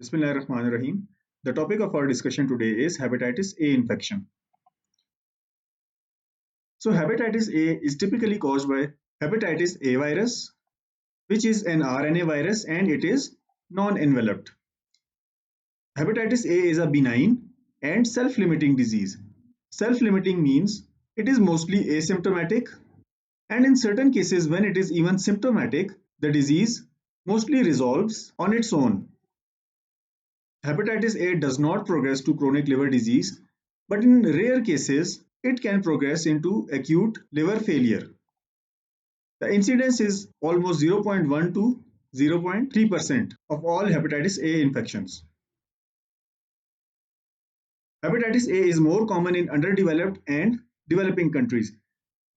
Bismillahirrahmanirrahim. The topic of our discussion today is hepatitis A infection. So, hepatitis A is typically caused by hepatitis A virus, which is an RNA virus and it is non-enveloped. Hepatitis A is a benign and self-limiting disease. Self-limiting means it is mostly asymptomatic, and in certain cases, when it is even symptomatic, the disease mostly resolves on its own. Hepatitis A does not progress to chronic liver disease, but in rare cases, it can progress into acute liver failure. The incidence is almost 0.1 to 0.3% of all hepatitis A infections. Hepatitis A is more common in underdeveloped and developing countries.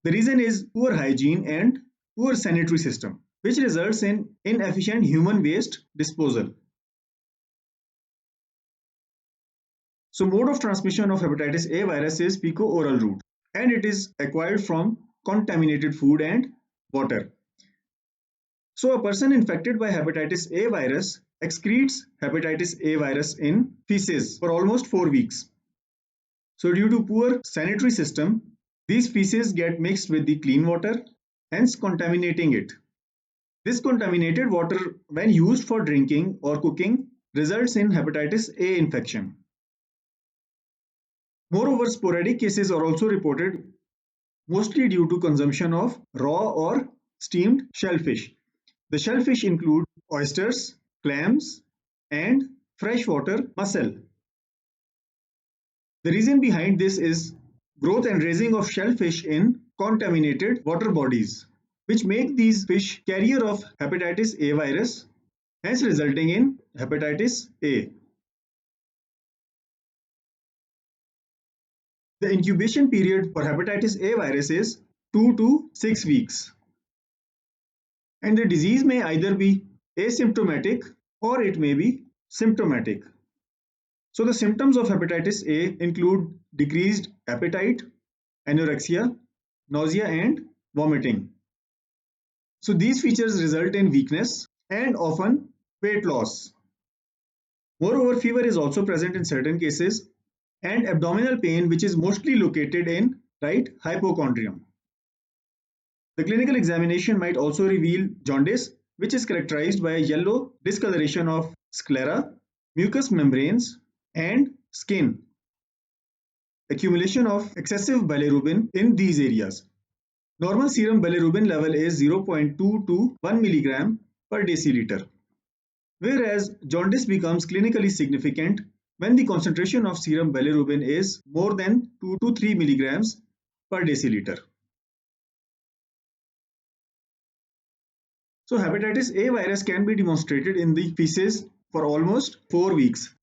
The reason is poor hygiene and poor sanitary system, which results in inefficient human waste disposal. So mode of transmission of hepatitis A virus is fecal-oral route, and it is acquired from contaminated food and water. So a person infected by hepatitis A virus excretes hepatitis A virus in feces for almost 4 weeks. So due to poor sanitary system, these feces get mixed with the clean water, hence contaminating it. This contaminated water, when used for drinking or cooking, results in hepatitis A infection. Moreover, sporadic cases are also reported, mostly due to consumption of raw or steamed shellfish. The shellfish include oysters, clams, and freshwater mussel. The reason behind this is growth and raising of shellfish in contaminated water bodies, which make these fish carrier of hepatitis A virus, hence resulting in hepatitis A. The incubation period for hepatitis A virus is 2 to 6 weeks. And the disease may either be asymptomatic or it may be symptomatic. So the symptoms of hepatitis A include decreased appetite, anorexia, nausea and vomiting. So these features result in weakness and often weight loss. Moreover, fever is also present in certain cases and abdominal pain, which is mostly located in right hypochondrium. The clinical examination might also reveal jaundice, which is characterized by a yellow discoloration of sclera, mucous membranes, and skin. Accumulation of excessive bilirubin in these areas. Normal serum bilirubin level is 0.2 to 1 milligram per deciliter, whereas jaundice becomes clinically significant when the concentration of serum bilirubin is more than 2 to 3 milligrams per deciliter. So hepatitis A virus can be demonstrated in the feces for almost 4 weeks,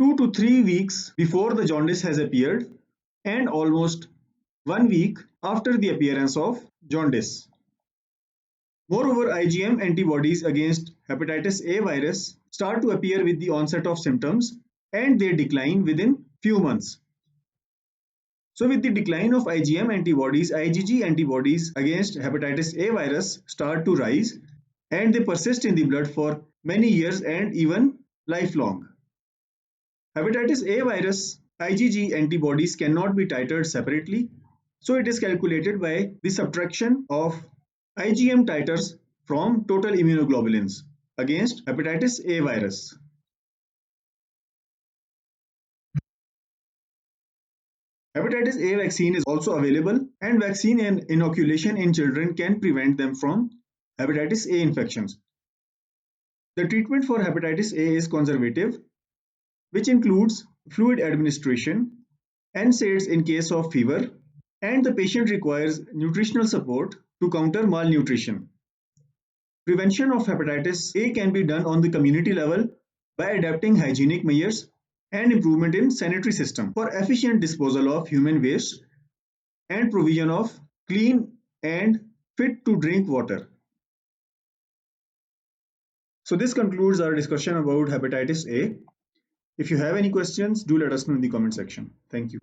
2 to 3 weeks before the jaundice has appeared, and almost 1 week after the appearance of jaundice. Moreover, IgM antibodies against hepatitis A virus start to appear with the onset of symptoms and they decline within few months. So with the decline of IgM antibodies, IgG antibodies against hepatitis A virus start to rise and they persist in the blood for many years and even lifelong. Hepatitis A virus IgG antibodies cannot be titered separately, so it is calculated by the subtraction of IgM titers from total immunoglobulins against hepatitis A virus. Hepatitis A vaccine is also available, and vaccine and inoculation in children can prevent them from hepatitis A infections. The treatment for hepatitis A is conservative, which includes fluid administration, NSAIDs in case of fever, and the patient requires nutritional support to counter malnutrition. Prevention of hepatitis A can be done on the community level by adapting hygienic measures and improvement in sanitary system for efficient disposal of human waste and provision of clean and fit to drink water. So this concludes our discussion about hepatitis A. If you have any questions, do let us know in the comment section. Thank you.